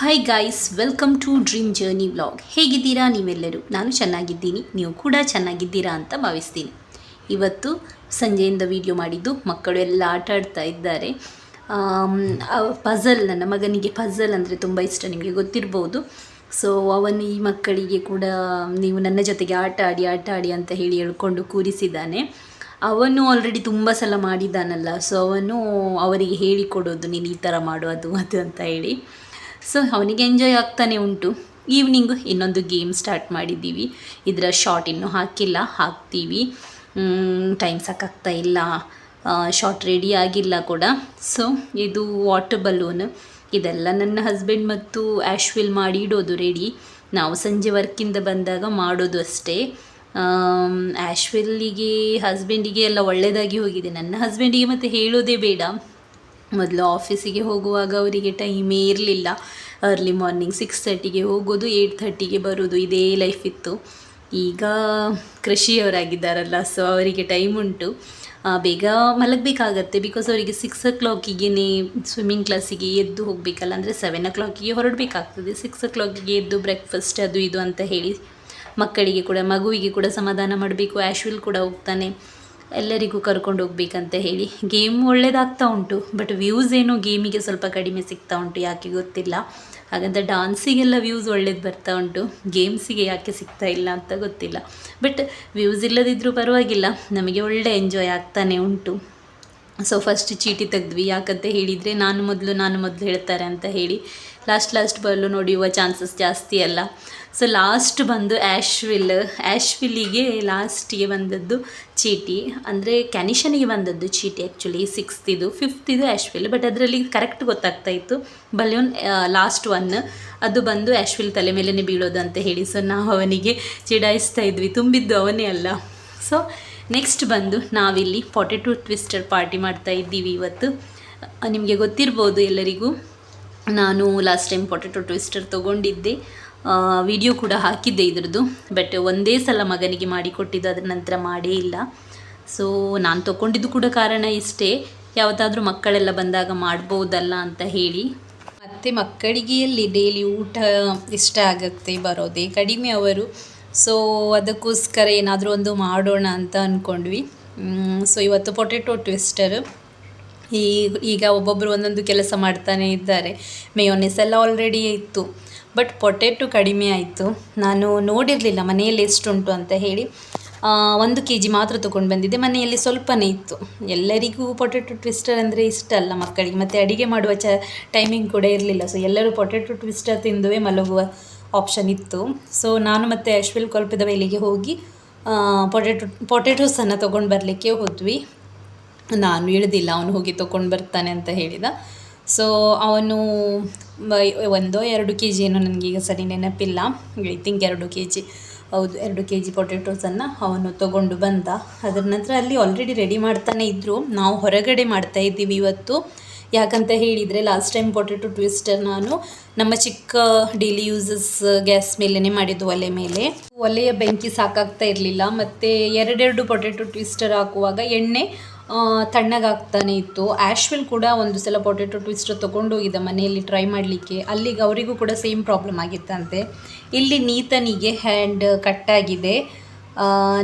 Hi guys, welcome to dream journey vlog. ಹೇಗಿದ್ದೀರಾ ನೀವೆಲ್ಲರೂ? ನಾನು ಚೆನ್ನಾಗಿದ್ದೀನಿ, ನೀವು ಕೂಡ ಚೆನ್ನಾಗಿದ್ದೀರಾ ಅಂತ ಭಾವಿಸ್ತೀನಿ. ಇವತ್ತು ಸಂಜೆಯಿಂದ ವಿಡಿಯೋ ಮಾಡಿದ್ದು, ಮಕ್ಕಳು ಎಲ್ಲ ಆಟ ಆಡ್ತಾ ಇದ್ದಾರೆ. ಪಝಲ್, ನನ್ನ ಮಗನಿಗೆ ಪಝಲ್ ಅಂದರೆ ತುಂಬ ಇಷ್ಟ, ನಿಮಗೆ ಗೊತ್ತಿರ್ಬೋದು. ಸೊ ಅವನು ಈ ಮಕ್ಕಳಿಗೆ ಕೂಡ ನೀವು ನನ್ನ ಜೊತೆಗೆ ಆಟ ಆಡಿ ಅಂತ ಹೇಳಿ ಹೇಳ್ಕೊಂಡು ಕೂರಿಸಿದ್ದಾನೆ. ಅವನು ಆಲ್ರೆಡಿ ತುಂಬ ಸಲ ಮಾಡಿದ್ದಾನಲ್ಲ, ಸೊ ಅವನು ಅವರಿಗೆ ಹೇಳಿಕೊಡೋದು, ನೀನು ಈ ಥರ ಮಾಡು ಅದು ಅಂತ ಹೇಳಿ. ಸೊ ಅವನಿಗೆ ಎಂಜಾಯ್ ಆಗ್ತಾನೆ ಉಂಟು. ಈವ್ನಿಂಗು ಇನ್ನೊಂದು ಗೇಮ್ ಸ್ಟಾರ್ಟ್ ಮಾಡಿದ್ದೀವಿ. ಇದರ ಶಾರ್ಟ್ ಇನ್ನೂ ಹಾಕ್ತೀವಿ. ಟೈಮ್ ಸಾಕಾಗ್ತಾ ಇಲ್ಲ, ಶಾರ್ಟ್ ರೆಡಿ ಆಗಿಲ್ಲ ಕೂಡ. ಸೊ ಇದು ವಾಟರ್ ಬಲೂನ್, ಇದೆಲ್ಲ ನನ್ನ ಹಸ್ಬೆಂಡ್ ಮತ್ತು ಆಶ್ವಿಲ್ ಮಾಡಿ ಇಡೋದು ರೆಡಿ. ನಾವು ಸಂಜೆ ವರ್ಕಿಂದ ಬಂದಾಗ ಮಾಡೋದು ಅಷ್ಟೇ. ಆಶ್ವಿಲ್ಲಿಗೆ ಹಸ್ಬೆಂಡಿಗೆ ಎಲ್ಲ ಒಳ್ಳೆಯದಾಗಿ ಹೋಗಿದೆ. ನನ್ನ ಹಸ್ಬೆಂಡಿಗೆ ಮತ್ತು ಹೇಳೋದೇ ಬೇಡ. ಮೊದಲು ಆಫೀಸಿಗೆ ಹೋಗುವಾಗ ಅವರಿಗೆ ಟೈಮೇ ಇರಲಿಲ್ಲ. ಅರ್ಲಿ ಮಾರ್ನಿಂಗ್ 6:30ಗೆ ಹೋಗೋದು, 8:30ಗೆ ಬರೋದು, ಇದೇ ಲೈಫ್ ಇತ್ತು. ಈಗ ಕೃಷಿಯವರಾಗಿದ್ದಾರಲ್ಲ, ಸೊ ಅವರಿಗೆ ಟೈಮ್ ಉಂಟು. ಬೇಗ ಮಲಗಬೇಕಾಗತ್ತೆ, ಬಿಕಾಸ್ ಅವರಿಗೆ 6 o'clockಗೆ ಸ್ವಿಮ್ಮಿಂಗ್ ಕ್ಲಾಸಿಗೆ ಎದ್ದು ಹೋಗಬೇಕಲ್ಲ. ಅಂದರೆ 7 o'clockಗೆ ಹೊರಡಬೇಕಾಗ್ತದೆ. 6 o'clockಗೆ ಎದ್ದು ಬ್ರೇಕ್ಫಾಸ್ಟ್ ಅದು ಇದು ಅಂತ ಹೇಳಿ ಮಕ್ಕಳಿಗೆ ಕೂಡ, ಮಗುವಿಗೆ ಕೂಡ ಸಮಾಧಾನ ಮಾಡಬೇಕು. ಆಶ್ವಿಲ್ ಕೂಡ ಹೋಗ್ತಾನೆ, ಎಲ್ಲರಿಗೂ ಕರ್ಕೊಂಡು ಹೋಗ್ಬೇಕಂತ ಹೇಳಿ. ಗೇಮ್ ಒಳ್ಳೇದಾಗ್ತಾ ಉಂಟು, ಬಟ್ ವ್ಯೂಸ್ ಏನೋ ಗೇಮಿಗೆ ಸ್ವಲ್ಪ ಕಡಿಮೆ ಸಿಗ್ತಾ ಉಂಟು, ಯಾಕೆ ಗೊತ್ತಿಲ್ಲ. ಹಾಗಂತ ಡಾನ್ಸಿಗೆಲ್ಲ ವ್ಯೂಸ್ ಒಳ್ಳೇದು ಬರ್ತಾ ಉಂಟು, ಗೇಮ್ಸಿಗೆ ಯಾಕೆ ಸಿಗ್ತಾ ಇಲ್ಲ ಅಂತ ಗೊತ್ತಿಲ್ಲ. ಬಟ್ ವ್ಯೂಸ್ ಇಲ್ಲದಿದ್ದರೂ ಪರವಾಗಿಲ್ಲ, ನಮಗೆ ಒಳ್ಳೆ ಎಂಜಾಯ್ ಆಗ್ತಾನೆ ಉಂಟು. ಸೊ ಫಸ್ಟ್ ಚೀಟಿ ತೆಗೆದ್ವಿ, ಯಾಕಂತ ಹೇಳಿದರೆ ನಾನು ಮೊದಲು ಹೇಳ್ತಾರೆ ಅಂತ ಹೇಳಿ. ಲಾಸ್ಟ್ ಬಲ್ಲು ನೋಡಿಯುವ ಚಾನ್ಸಸ್ ಜಾಸ್ತಿ ಅಲ್ಲ. ಸೊ ಲಾಸ್ಟ್ ಬಂದು ಆಶ್ವಿಲ್ಲಿಗೆ ಲಾಸ್ಟಿಗೆ ಬಂದದ್ದು ಚೀಟಿ, ಅಂದರೆ ಕ್ಯಾನಿಷನಿಗೆ ಬಂದದ್ದು ಚೀಟಿ. ಆ್ಯಕ್ಚುಲಿ 6th, 5th ಆಶ್ವಿಲ್, ಬಟ್ ಅದರಲ್ಲಿ ಕರೆಕ್ಟ್ ಗೊತ್ತಾಗ್ತಾ ಇತ್ತು. ಬಲೂನ್ ಲಾಸ್ಟ್ 1 ಅದು ಬಂದು ಆಶ್ವಿಲ್ ತಲೆ ಮೇಲೇ ಬೀಳೋದು ಅಂತ ಹೇಳಿ. ಸೊ ನಾವು ಅವನಿಗೆ ಚಿಡಾಯಿಸ್ತಾ ಇದ್ವಿ, ತುಂಬಿದ್ದು ಅವನೇ ಅಲ್ಲ. ಸೊ ನೆಕ್ಸ್ಟ್ ಬಂದು ನಾವಿಲ್ಲಿ ಪೊಟೆಟೊ ಟ್ವಿಸ್ಟರ್ ಪಾರ್ಟಿ ಮಾಡ್ತಾ ಇದ್ದೀವಿ ಇವತ್ತು. ನಿಮಗೆ ಗೊತ್ತಿರ್ಬೋದು ಎಲ್ಲರಿಗೂ, ನಾನು ಲಾಸ್ಟ್ ಟೈಮ್ ಪೊಟೆಟೊ ಟ್ವಿಸ್ಟರ್ ತೊಗೊಂಡಿದ್ದೆ, ವಿಡಿಯೋ ಕೂಡ ಹಾಕಿದ್ದೆ ಇದ್ರದ್ದು. ಬಟ್ ಒಂದೇ ಸಲ ಮಗನಿಗೆ ಮಾಡಿಕೊಟ್ಟಿದ್ದು, ಅದರ ನಂತರ ಮಾಡೇ ಇಲ್ಲ. ಸೊ ನಾನು ತೊಗೊಂಡಿದ್ದು ಕೂಡ ಕಾರಣ ಇಷ್ಟೇ, ಯಾವುದಾದ್ರೂ ಮಕ್ಕಳೆಲ್ಲ ಬಂದಾಗ ಮಾಡ್ಬೋದಲ್ಲ ಅಂತ ಹೇಳಿ. ಮತ್ತು ಮಕ್ಕಳಿಗೆ ಎಲ್ಲಿ ಡೈಲಿ ಊಟ ಇಷ್ಟ ಆಗುತ್ತೆ, ಬರೋದೇ ಕಡಿಮೆ ಅವರು. ಸೊ ಅದಕ್ಕೋಸ್ಕರ ಏನಾದರೂ ಒಂದು ಮಾಡೋಣ ಅಂತ ಅಂದ್ಕೊಂಡ್ವಿ. ಸೊ ಇವತ್ತು ಪೊಟೆಟೊ ಟ್ವಿಸ್ಟರ್. ಈಗ ಒಬ್ಬೊಬ್ಬರು ಒಂದೊಂದು ಕೆಲಸ ಮಾಡ್ತಾನೆ ಇದ್ದಾರೆ. ಮೇಯೋನೆಸ್ ಎಲ್ಲ ಆಲ್ರೆಡಿ ಇತ್ತು, ಬಟ್ ಪೊಟೆಟೊ ಕಡಿಮೆ ಆಯಿತು. ನಾನು ನೋಡಿರಲಿಲ್ಲ ಮನೆಯಲ್ಲಿ ಎಷ್ಟುಂಟು ಅಂತ ಹೇಳಿ. 1 kg ಮಾತ್ರ ತೊಗೊಂಡು ಬಂದಿದ್ದೆ, ಮನೆಯಲ್ಲಿ ಸ್ವಲ್ಪನೇ ಇತ್ತು. ಎಲ್ಲರಿಗೂ ಪೊಟೆಟೊ ಟ್ವಿಸ್ಟರ್ ಅಂದರೆ ಇಷ್ಟ ಅಲ್ಲ ಮಕ್ಕಳಿಗೆ, ಮತ್ತು ಅಡುಗೆ ಮಾಡುವ ಟೈಮಿಂಗ್ ಕೂಡ ಇರಲಿಲ್ಲ. ಸೊ ಎಲ್ಲರೂ ಪೊಟೆಟೊ ಟ್ವಿಸ್ಟರ್ ತಿಂದುವೇ ಮಲಗುವ ಆಪ್ಷನ್ ಇತ್ತು. ಸೊ ನಾನು ಮತ್ತು ಆಶ್ವಿಲ್ ಕೊಲ್ಪದ ವೇಲಿಗೆ ಹೋಗಿ ಪೊಟೆಟೋಸನ್ನು ತೊಗೊಂಡು ಬರಲಿಕ್ಕೆ ಹೋದ್ವಿ. ನಾನು ಇಳಿದಿಲ್ಲ, ಅವನು ಹೋಗಿ ತೊಗೊಂಡು ಬರ್ತಾನೆ ಅಂತ ಹೇಳಿದ. ಸೊ ಅವನು 1-2 kg ಏನೋ, ನನಗೀಗ ಸರಿ ನೆನಪಿಲ್ಲ, ಐ ಥಿಂಕ್ 2 kg, ಹೌದು 2 kg ಪೊಟೆಟೋಸನ್ನು ಅವನು ತೊಗೊಂಡು ಬಂದ. ಅದರ ನಂತರ ಅಲ್ಲಿ ಆಲ್ರೆಡಿ ರೆಡಿ ಮಾಡ್ತಾನೆ ಇದ್ದರು. ನಾವು ಹೊರಗಡೆ ಮಾಡ್ತಾ ಇದ್ದೀವಿ ಇವತ್ತು. ಯಾಕಂತ ಹೇಳಿದರೆ ಲಾಸ್ಟ್ ಟೈಮ್ ಪೊಟೆಟೊ ಟ್ವಿಸ್ಟರ್ ನಾನು ನಮ್ಮ ಚಿಕ್ಕ ಡೈಲಿ ಯೂಸಸ್ ಗ್ಯಾಸ್ ಮೇಲೇ ಮಾಡಿದ್ದು, ಒಲೆ ಮೇಲೆ. ಒಲೆಯ ಬೆಂಕಿ ಸಾಕಾಗ್ತಾ ಇರಲಿಲ್ಲ, ಮತ್ತು 2 ಪೊಟೆಟೊ ಟ್ವಿಸ್ಟರ್ ಹಾಕುವಾಗ ಎಣ್ಣೆ ತಣ್ಣಗಾಗ್ತಾನೆ ಇತ್ತು. ಆಶ್ವಿಲ್ ಕೂಡ ಒಂದು ಸಲ ಪೊಟೆಟೊ ಟ್ವಿಸ್ಟರ್ ತೊಗೊಂಡು ಹೋಗಿದ್ದ ಮನೆಯಲ್ಲಿ ಟ್ರೈ ಮಾಡಲಿಕ್ಕೆ, ಅಲ್ಲಿಗೆ ಅವರಿಗೂ ಕೂಡ ಸೇಮ್ ಪ್ರಾಬ್ಲಮ್ ಆಗಿತ್ತಂತೆ. ಇಲ್ಲಿ ನೀತನಿಗೆ ಹ್ಯಾಂಡ್ ಕಟ್ಟಾಗಿದೆ.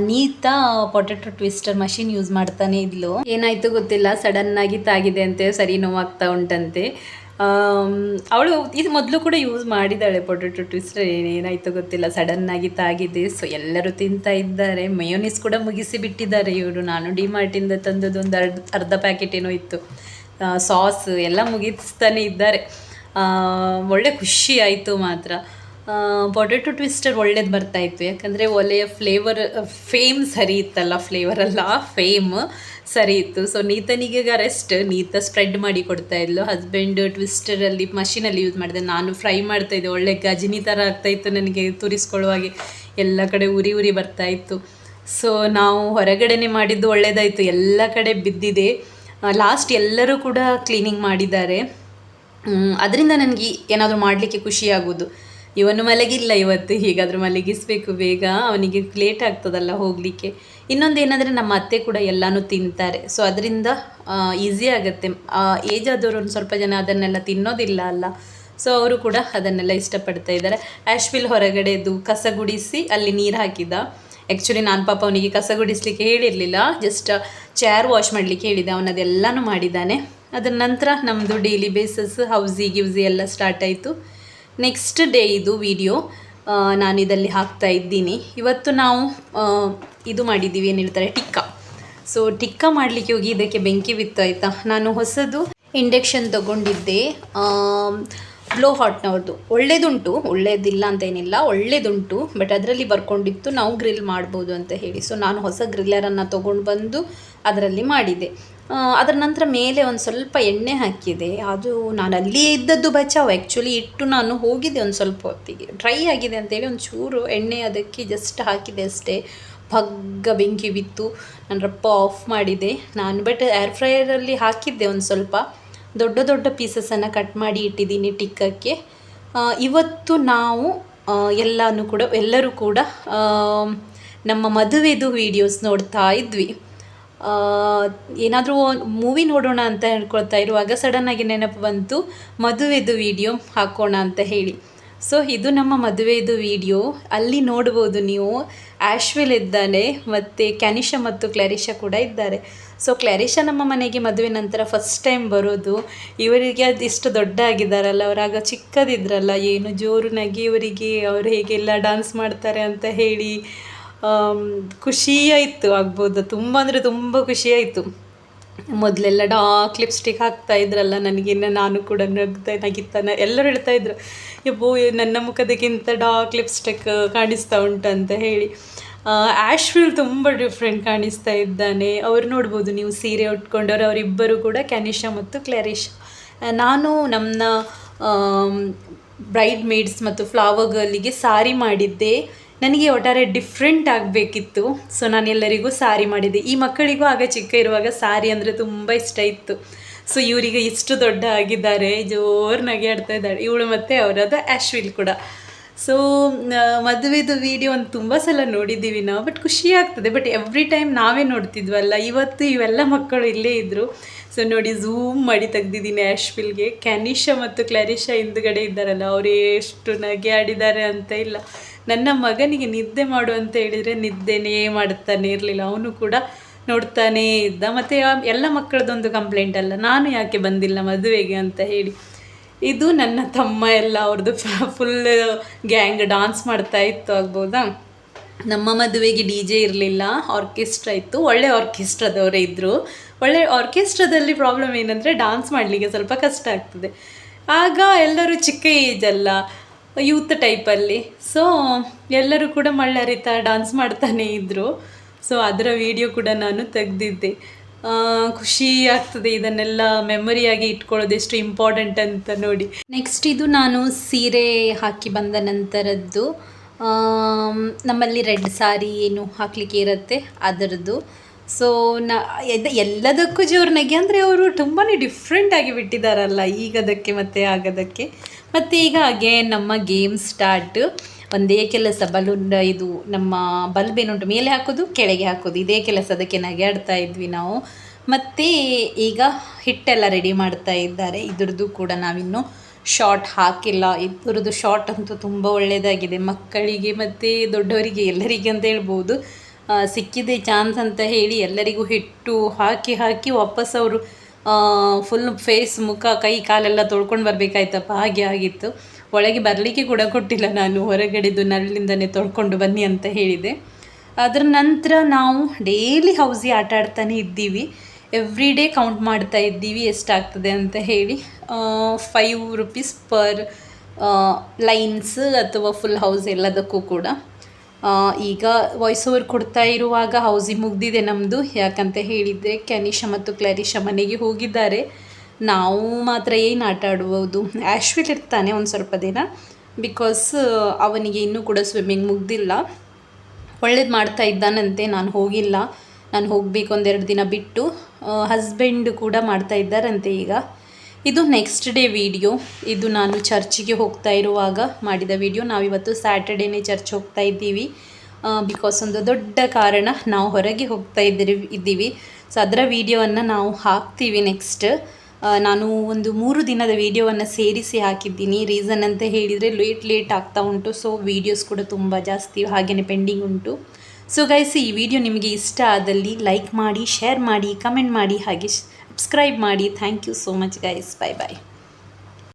Neeta potato twister machine use ಮಾಡ್ತಾನೆ ಇದ್ಲು. ಏನಾಯಿತು ಗೊತ್ತಿಲ್ಲ, ಸಡನ್ನಾಗಿ ತಾಗಿದೆ ಅಂತೆ, ಸರಿ ನೋವಾಗ್ತಾ ಉಂಟಂತೆ. ಅವಳು ಇದು ಮೊದಲು ಕೂಡ ಯೂಸ್ ಮಾಡಿದ್ದಾಳೆ ಪೊಟೆಟೊ ಟ್ವಿಸ್ಟರ್, ಏನಾಯಿತು ಗೊತ್ತಿಲ್ಲ, ಸಡನ್ನಾಗಿ ತಾಗಿದೆ. ಸೊ ಎಲ್ಲರೂ ತಿಂತಾ ಇದ್ದಾರೆ. ಮಯೋನೀಸ್ ಕೂಡ ಮುಗಿಸಿ ಬಿಟ್ಟಿದ್ದಾರೆ ಇವರು. ನಾನು ಡಿಮಾರ್ಟಿಂದ ತಂದದ್ದು ಒಂದು ಅರ್ಧ ಪ್ಯಾಕೆಟ್ ಏನೋ ಇತ್ತು. ಸಾಸ್ ಎಲ್ಲ ಮುಗಿಸ್ತಾನೆ ಇದ್ದಾರೆ. ಒಳ್ಳೆ ಖುಷಿ ಆಯಿತು ಮಾತ್ರ. ಪೊಟೆಟೊ ಟ್ವಿಸ್ಟರ್ ಒಳ್ಳೇದು ಬರ್ತಾಯಿತ್ತು, ಯಾಕಂದರೆ ಒಲೆಯ ಫೇಮ್ ಸರಿ ಇತ್ತಲ್ಲ, ಫ್ಲೇವರಲ್ಲ ಫೇಮ್ ಸರಿ ಇತ್ತು. ಸೊ ನೀತನಿಗೆ ರೆಸ್ಟ್, ನೀತ ಸ್ಪ್ರೆಡ್ ಮಾಡಿ ಕೊಡ್ತಾ ಇದ್ಲು. ಹಸ್ಬೆಂಡ್ ಟ್ವಿಸ್ಟರಲ್ಲಿ ಮಷೀನಲ್ಲಿ ಯೂಸ್ ಮಾಡಿದೆ, ನಾನು ಫ್ರೈ ಮಾಡ್ತಾಯಿದ್ದೆ. ಒಳ್ಳೆ ಗಜನಿ ಥರ ಆಗ್ತಾಯಿತ್ತು ನನಗೆ, ತುರಿಸ್ಕೊಳ್ಳುವಾಗೆ ಎಲ್ಲ ಕಡೆ ಉರಿ ಬರ್ತಾಯಿತ್ತು. ಸೊ ನಾವು ಹೊರಗಡೆನೇ ಮಾಡಿದ್ದು ಒಳ್ಳೆಯದಾಯಿತು, ಎಲ್ಲ ಕಡೆ ಬಿದ್ದಿದೆ. ಲಾಸ್ಟ್ ಎಲ್ಲರೂ ಕೂಡ ಕ್ಲೀನಿಂಗ್ ಮಾಡಿದ್ದಾರೆ. ಅದರಿಂದ ನನಗೆ ಏನಾದರೂ ಮಾಡಲಿಕ್ಕೆ ಖುಷಿಯಾಗೋದು. ಇವನು ಮಲಗಿಲ್ಲ ಇವತ್ತು, ಹೀಗಾದರೂ ಮಲಗಿಸಬೇಕು ಬೇಗ, ಅವನಿಗೆ ಲೇಟ್ ಆಗ್ತದಲ್ಲ ಹೋಗಲಿಕ್ಕೆ. ಇನ್ನೊಂದು ಏನಂದರೆ ನಮ್ಮ ಅತ್ತೆ ಕೂಡ ಎಲ್ಲನೂ ತಿಂತಾರೆ. ಸೊ ಅದರಿಂದ ಈಸಿ ಆಗುತ್ತೆ. ಏಜ್ ಆದವರು ಒಂದು ಸ್ವಲ್ಪ ಜನ ಅದನ್ನೆಲ್ಲ ತಿನ್ನೋದಿಲ್ಲ ಅಲ್ಲ. ಸೊ ಅವರು ಕೂಡ ಅದನ್ನೆಲ್ಲ ಇಷ್ಟಪಡ್ತಾ ಇದ್ದಾರೆ. ಆ್ಯಶ್ವಿಲ್ ಹೊರಗಡೆದು ಕಸ ಗುಡಿಸಿ ಅಲ್ಲಿ ನೀರು ಹಾಕಿದ್ದ. ಆ್ಯಕ್ಚುಲಿ ನಾನು ಪಾಪ ಅವನಿಗೆ ಕಸ ಗುಡಿಸ್ಲಿಕ್ಕೆ ಹೇಳಿರಲಿಲ್ಲ, ಜಸ್ಟ್ ಚೇರ್ ವಾಶ್ ಮಾಡಲಿಕ್ಕೆ ಹೇಳಿದ್ದೆ. ಅವನದೆಲ್ಲನೂ ಮಾಡಿದ್ದಾನೆ. ಅದರ ನಂತರ ನಮ್ಮದು ಡೈಲಿ ಬೇಸಸ್ ಹೌಸಿ ಗಿವ್ಸಿ ಎಲ್ಲ ಸ್ಟಾರ್ಟ್ ಆಯಿತು. ನೆಕ್ಸ್ಟ್ ಡೇ ಇದು ವಿಡಿಯೋ ನಾನು ಇದರಲ್ಲಿ ಹಾಕ್ತಾ ಇದ್ದೀನಿ. ಇವತ್ತು ನಾವು ಇದು ಮಾಡಿದ್ದೀವಿ, ಏನು ಹೇಳ್ತಾರೆ, ಟಿಕ್ಕ. ಸೊ ಟಿಕ್ಕ ಮಾಡಲಿಕ್ಕೆ ಹೋಗಿ ಇದಕ್ಕೆ ಬೆಂಕಿ ಬಿತ್ತು ಆಯಿತಾ. ನಾನು ಹೊಸದು ಇಂಡಕ್ಷನ್ ತೊಗೊಂಡಿದ್ದೆ, ಬ್ಲೋ ಹಾಟ್ನವ್ರದ್ದು. ಒಳ್ಳೇದುಂಟು, ಒಳ್ಳೇದಿಲ್ಲ ಅಂತ ಏನಿಲ್ಲ, ಒಳ್ಳೇದುಂಟು. ಬಟ್ ಅದರಲ್ಲಿ ಬರ್ಕೊಂಡಿತ್ತು ನಾವು ಗ್ರಿಲ್ ಮಾಡ್ಬೋದು ಅಂತ ಹೇಳಿ. ಸೊ ನಾನು ಹೊಸ ಗ್ರಿಲ್ಲರನ್ನು ತೊಗೊಂಡು ಬಂದು ಅದರಲ್ಲಿ ಮಾಡಿದೆ. ಅದರ ನಂತರ ಮೇಲೆ ಒಂದು ಸ್ವಲ್ಪ ಎಣ್ಣೆ ಹಾಕಿದೆ. ಅದು ನಾನು ಅಲ್ಲಿಯೇ ಇದ್ದದ್ದು ಬಚಾವು. ಆ್ಯಕ್ಚುಲಿ ಇಟ್ಟು ನಾನು ಹೋಗಿದ್ದೆ ಒಂದು ಸ್ವಲ್ಪ ಹೊತ್ತಿಗೆ, ಡ್ರೈ ಆಗಿದೆ ಅಂತೇಳಿ ಒಂದು ಚೂರು ಎಣ್ಣೆ ಅದಕ್ಕೆ ಜಸ್ಟ್ ಹಾಕಿದೆ ಅಷ್ಟೇ. ಭಗ್ಗ ಬೆಂಕಿ ಬಿತ್ತು. ನಾನು ರಪ್ಪ ಆಫ್ ಮಾಡಿದೆ ನಾನು. ಬಟ್ ಏರ್ ಫ್ರೈಯರಲ್ಲಿ ಹಾಕಿದ್ದೆ ಒಂದು ಸ್ವಲ್ಪ. ದೊಡ್ಡ ದೊಡ್ಡ ಪೀಸಸನ್ನು ಕಟ್ ಮಾಡಿ ಇಟ್ಟಿದ್ದೀನಿ ಟಿಕ್ಕಕ್ಕೆ. ಇವತ್ತು ನಾವು ಎಲ್ಲರೂ ಕೂಡ ನಮ್ಮ ಮದುವೆದು ವೀಡಿಯೋಸ್ ನೋಡ್ತಾ ಇದ್ವಿ. ಏನಾದರೂ ಮೂವಿ ನೋಡೋಣ ಅಂತ ಹೇಳ್ಕೊಳ್ತಾ ಇರುವಾಗ ಸಡನ್ನಾಗಿ ನೆನಪು ಬಂತು ಮದುವೆದು ವೀಡಿಯೋ ಹಾಕೋಣ ಅಂತ ಹೇಳಿ. ಸೊ ಇದು ನಮ್ಮ ಮದುವೆದು ವಿಡಿಯೋ. ಅಲ್ಲಿ ನೋಡ್ಬೋದು ನೀವು, ಆ್ಯಶ್ವಿಲ್ ಇದ್ದಾನೆ ಮತ್ತು ಕ್ಯಾನಿಷಾ ಮತ್ತು ಕ್ಲಾರಿಷಾ ಕೂಡ ಇದ್ದಾರೆ. ಸೊ ಕ್ಲಾರಿಷಾ ನಮ್ಮ ಮನೆಗೆ ಮದುವೆ ನಂತರ ಫಸ್ಟ್ ಟೈಮ್ ಬರೋದು. ಇವರಿಗೆ ಅದು ಇಷ್ಟು ದೊಡ್ಡ ಆಗಿದ್ದಾರಲ್ಲ, ಅವರಾಗ ಚಿಕ್ಕದಿದ್ರಲ್ಲ, ಏನು ಜೋರು ನಗೆ ಇವರಿಗೆ, ಅವರು ಹೇಗೆಲ್ಲ ಡ್ಯಾನ್ಸ್ ಮಾಡ್ತಾರೆ ಅಂತ ಹೇಳಿ ಖುಷಿಯಾಯಿತು ಆಗ್ಬೋದು. ತುಂಬ ಅಂದರೆ ತುಂಬ ಖುಷಿಯಾಯಿತು. ಮೊದಲೆಲ್ಲ ಡಾರ್ಕ್ ಲಿಪ್ಸ್ಟಿಕ್ ಹಾಕ್ತಾ ಇದ್ರಲ್ಲ, ನನಗಿನ್ನ ನಾನು ಕೂಡ ನಗಿತಾನೆ ಎಲ್ಲರೂ ಹೇಳ್ತಾಯಿದ್ರು, ಯಬ್ಬೋ ನನ್ನ ಮುಖದಕ್ಕಿಂತ ಡಾರ್ಕ್ ಲಿಪ್ಸ್ಟಿಕ್ ಕಾಣಿಸ್ತಾ ಉಂಟಂತ ಹೇಳಿ. ಆ್ಯಶ್ವಿಲ್ ತುಂಬ ಡಿಫ್ರೆಂಟ್ ಕಾಣಿಸ್ತಾ ಇದ್ದಾನೆ. ಅವ್ರು ನೋಡ್ಬೋದು ನೀವು, ಸೀರೆ ಉಟ್ಕೊಂಡವ್ರು ಅವರಿಬ್ಬರು ಕೂಡ, ಕ್ಯಾನಿಷಾ ಮತ್ತು ಕ್ಲಾರಿಷಾ. ನಾನು ನಮ್ಮ ಬ್ರೈಡ್ ಮೇಡ್ಸ್ ಮತ್ತು ಫ್ಲವರ್ ಗರ್ಲಿಗೆ ಸಾರಿ ಮಾಡಿದ್ದೆ. ನನಗೆ ಒಟ್ಟಾರೆ ಡಿಫ್ರೆಂಟ್ ಆಗಬೇಕಿತ್ತು. ಸೊ ನಾನು ಎಲ್ಲರಿಗೂ ಸಾರಿ ಮಾಡಿದ್ದೆ. ಈ ಮಕ್ಕಳಿಗೂ ಆಗ ಚಿಕ್ಕ ಇರುವಾಗ ಸಾರಿ ಅಂದರೆ ತುಂಬ ಇಷ್ಟ ಇತ್ತು. ಸೊ ಇವರಿಗೆ ಇಷ್ಟು ದೊಡ್ಡ ಆಗಿದ್ದಾರೆ, ಜೋರು ನಗೆ ಆಡ್ತಾ ಇದ್ದಾಳೆ ಇವಳು ಮತ್ತು ಅವರದು ಆ್ಯಶ್ವಿಲ್ ಕೂಡ. ಸೊ ಮದುವೆದು ವೀಡಿಯೋ ಒಂದು ತುಂಬ ಸಲ ನೋಡಿದ್ದೀವಿ ನಾವು, ಬಟ್ ಖುಷಿ ಆಗ್ತದೆ. ಬಟ್ ಎವ್ರಿ ಟೈಮ್ ನಾವೇ ನೋಡ್ತಿದ್ವಲ್ಲ, ಇವತ್ತು ಇವೆಲ್ಲ ಮಕ್ಕಳು ಇಲ್ಲೇ ಇದ್ದರು. ಸೊ ನೋಡಿ, ಝೂಮ್ ಮಾಡಿ ತೆಗ್ದಿದ್ದೀನಿ ಆ್ಯಶ್ವಿಲ್ಗೆ. ಕ್ಯಾನಿಷಾ ಮತ್ತು ಕ್ಲಾರಿಷಾ ಹಿಂದುಗಡೆ ಇದ್ದಾರಲ್ಲ, ಅವರು ಎಷ್ಟು ನಗೆ ಆಡಿದ್ದಾರೆ ಅಂತ ಇಲ್ಲ. ನನ್ನ ಮಗನಿಗೆ ನಿದ್ದೆ ಮಾಡು ಅಂತ ಹೇಳಿದರೆ ನಿದ್ದೆನೇ ಮಾಡ್ತಾನೆ ಇರಲಿಲ್ಲ, ಅವನು ಕೂಡ ನೋಡ್ತಾನೇ ಇದ್ದ. ಮತ್ತು ಎಲ್ಲ ಮಕ್ಕಳದೊಂದು ಕಂಪ್ಲೇಂಟ್ ಅಲ್ಲ, ನಾನು ಯಾಕೆ ಬಂದಿಲ್ಲ ಮದುವೆಗೆ ಅಂತ ಹೇಳಿ. ಇದು ನನ್ನ ತಮ್ಮ ಎಲ್ಲ ಅವ್ರದ್ದು ಫುಲ್ ಗ್ಯಾಂಗ್ ಡ್ಯಾನ್ಸ್ ಮಾಡ್ತಾ ಇತ್ತು ಆಗ್ಬೋದಾ. ನಮ್ಮ ಮದುವೆಗೆ DJ ಇರಲಿಲ್ಲ, ಆರ್ಕೆಸ್ಟ್ರಾ ಇತ್ತು. ಒಳ್ಳೆ ಆರ್ಕೆಸ್ಟ್ರಾದವರೇ ಇದ್ದರು. ಒಳ್ಳೆ ಆರ್ಕೆಸ್ಟ್ರಾದಲ್ಲಿ ಪ್ರಾಬ್ಲಮ್ ಏನಂದರೆ ಡ್ಯಾನ್ಸ್ ಮಾಡಲಿಕ್ಕೆ ಸ್ವಲ್ಪ ಕಷ್ಟ ಆಗ್ತದೆ. ಆಗ ಎಲ್ಲರೂ ಚಿಕ್ಕ ಏಜ್ ಅಲ್ಲ, ಯೂತ್ ಟೈಪಲ್ಲಿ. ಸೊ ಎಲ್ಲರೂ ಕೂಡ ಮಳ್ಳರಿತಾ ಡ್ಯಾನ್ಸ್ ಮಾಡ್ತಾನೇ ಇದ್ದರು. ಸೊ ಅದರ ವಿಡಿಯೋ ಕೂಡ ನಾನು ತೆಗೆದಿದ್ದೆ. ಖುಷಿ ಆಗ್ತದೆ ಇದನ್ನೆಲ್ಲ ಮೆಮೊರಿಯಾಗಿ ಇಟ್ಕೊಳ್ಳೋದು ಎಷ್ಟು ಇಂಪಾರ್ಟೆಂಟ್ ಅಂತ ನೋಡಿ. ನೆಕ್ಸ್ಟ್ ಇದು ನಾನು ಸೀರೆ ಹಾಕಿ ಬಂದ ನಂತರದ್ದು. ನಮ್ಮಲ್ಲಿ ರೆಡ್ ಸಾರಿ ಏನು ಹಾಕಲಿಕ್ಕೆ ಇರುತ್ತೆ ಅದರದ್ದು. ಸೊ ಎಲ್ಲದಕ್ಕೂ ಜೋರು ನಗೆ, ಅಂದರೆ ಅವರು ತುಂಬಾ ಡಿಫ್ರೆಂಟಾಗಿ ಬಿಟ್ಟಿದ್ದಾರಲ್ಲ ಈಗದಕ್ಕೆ ಮತ್ತು ಆಗೋದಕ್ಕೆ. ಮತ್ತು ಈಗ ಹಾಗೆ ನಮ್ಮ ಗೇಮ್ ಸ್ಟಾರ್ಟ್. ಒಂದೇ ಕೆಲಸ, ಬಲೂನ್ ಇದು ನಮ್ಮ ಬಲ್ಬ್ ಏನುಂಟು ಮೇಲೆ ಹಾಕೋದು ಕೆಳಗೆ ಹಾಕೋದು, ಇದೇ ಕೆಲಸ. ಅದಕ್ಕೆ ನಗೆ ಆಡ್ತಾ ಇದ್ವಿ ನಾವು. ಮತ್ತು ಈಗ ಹಿಟ್ಟೆಲ್ಲ ರೆಡಿ ಮಾಡ್ತಾ ಇದ್ದಾರೆ. ಇದ್ರದ್ದು ಕೂಡ ನಾವಿನ್ನೂ ಶಾರ್ಟ್ ಹಾಕಿಲ್ಲ. ಇದ್ರದ್ದು ಶಾರ್ಟ್ ಅಂತೂ ತುಂಬ ಒಳ್ಳೆಯದಾಗಿದೆ ಮಕ್ಕಳಿಗೆ ಮತ್ತು ದೊಡ್ಡವರಿಗೆ ಎಲ್ಲರಿಗೆ ಅಂತ ಹೇಳ್ಬೋದು. ಸಿಕ್ಕಿದೆ ಚಾನ್ಸ್ ಅಂತ ಹೇಳಿ ಎಲ್ಲರಿಗೂ ಹಿಟ್ಟು ಹಾಕಿ ಹಾಕಿ ವಾಪಸ್ ಅವರು ಫುಲ್ ಫೇಸ್, ಮುಖ, ಕೈ, ಕಾಲೆಲ್ಲ ತೊಳ್ಕೊಂಡು ಬರಬೇಕಾಯ್ತಪ್ಪ, ಹಾಗೆ ಆಗಿತ್ತು. ಒಳಗೆ ಬರಲಿಕ್ಕೆ ಕೂಡ ಕೊಟ್ಟಿಲ್ಲ ನಾನು, ಹೊರಗಡೆದು ನಳ್ಳಿಂದನೇ ತೊಳ್ಕೊಂಡು ಬನ್ನಿ ಅಂತ ಹೇಳಿದೆ. ಅದರ ನಂತರ ನಾವು ಡೈಲಿ ಹೌಸಿ ಆಟ ಆಡ್ತಾನೆ ಇದ್ದೀವಿ. ಎವ್ರಿ ಡೇ ಕೌಂಟ್ ಮಾಡ್ತಾ ಇದ್ದೀವಿ ಎಷ್ಟಾಗ್ತದೆ ಅಂತ ಹೇಳಿ. 5 ರೂಪೀಸ್ ಪರ್ ಲೈನ್ಸ್ ಅಥವಾ ಫುಲ್ ಹೌಸ್ ಎಲ್ಲದಕ್ಕೂ ಕೂಡ. ಈಗ ವಾಯ್ಸ್ ಓವರ್ ಕೊಡ್ತಾ ಇರುವಾಗ ಹೌಸಿ ಮುಗ್ದಿದೆ ನಮ್ಮದು. ಯಾಕಂತ ಹೇಳಿದರೆ ಕ್ಯಾನಿಷಾ ಮತ್ತು ಕ್ಲಾರಿಷಾ ಮನೆಗೆ ಹೋಗಿದ್ದಾರೆ. ನಾವು ಮಾತ್ರ ಏನು ಆಟ ಆಡ್ಬೋದು. ಆ್ಯಶ್ವಿಲ್ ಇರ್ತಾನೆ ಒಂದು ಸ್ವಲ್ಪ ದಿನ, ಬಿಕಾಸ್ ಅವನಿಗೆ ಇನ್ನೂ ಕೂಡ ಸ್ವಿಮ್ಮಿಂಗ್ ಮುಗ್ದಿಲ್ಲ. ಒಳ್ಳೇದು ಮಾಡ್ತಾ ಇದ್ದಾನಂತೆ. ನಾನು ಹೋಗಿಲ್ಲ, ನಾನು ಹೋಗಬೇಕು 1-2 ದಿನ ಬಿಟ್ಟು. ಹಸ್ಬೆಂಡ್ ಕೂಡ ಮಾಡ್ತಾ ಇದ್ದಾರಂತೆ ಈಗ. ಇದು ನೆಕ್ಸ್ಟ್ ಡೇ ವಿಡಿಯೋ. ಇದು ನಾನು ಚರ್ಚಿಗೆ ಹೋಗ್ತಾ ಇರುವಾಗ ಮಾಡಿದ ವಿಡಿಯೋ. ನಾವಿವತ್ತು ಸ್ಯಾಟರ್ಡೇನೇ ಚರ್ಚ್ ಹೋಗ್ತಾ ಇದ್ದೀವಿ. ಬಿಕಾಸ್ ಒಂದು ದೊಡ್ಡ ಕಾರಣ, ನಾವು ಹೊರಗೆ ಹೋಗ್ತಾ ಇದ್ದೀವಿ. ಸೊ ಅದರ ವಿಡಿಯೋವನ್ನು ನಾವು ಹಾಕ್ತೀವಿ ನೆಕ್ಸ್ಟ್. ನಾನು ಒಂದು 3 ದಿನದ ವೀಡಿಯೋವನ್ನು ಸೇರಿಸಿ ಹಾಕಿದ್ದೀನಿ. ರೀಸನ್ ಅಂತ ಹೇಳಿದರೆ ಲೇಟ್ ಆಗ್ತಾ ಉಂಟು. ಸೊ ವೀಡಿಯೋಸ್ ಕೂಡ ತುಂಬ ಜಾಸ್ತಿ ಹಾಗೆಯೇ ಪೆಂಡಿಂಗ್ ಉಂಟು. ಸೊ ಗೈಸ್, ಈ ವಿಡಿಯೋ ನಿಮಗೆ ಇಷ್ಟ ಆದಲ್ಲಿ ಲೈಕ್ ಮಾಡಿ, ಶೇರ್ ಮಾಡಿ, ಕಮೆಂಟ್ ಮಾಡಿ, ಹಾಗೆ ಸಬ್ಸ್ಕ್ರೈಬ್ ಮಾಡಿ. Thank you so much guys. Bye bye.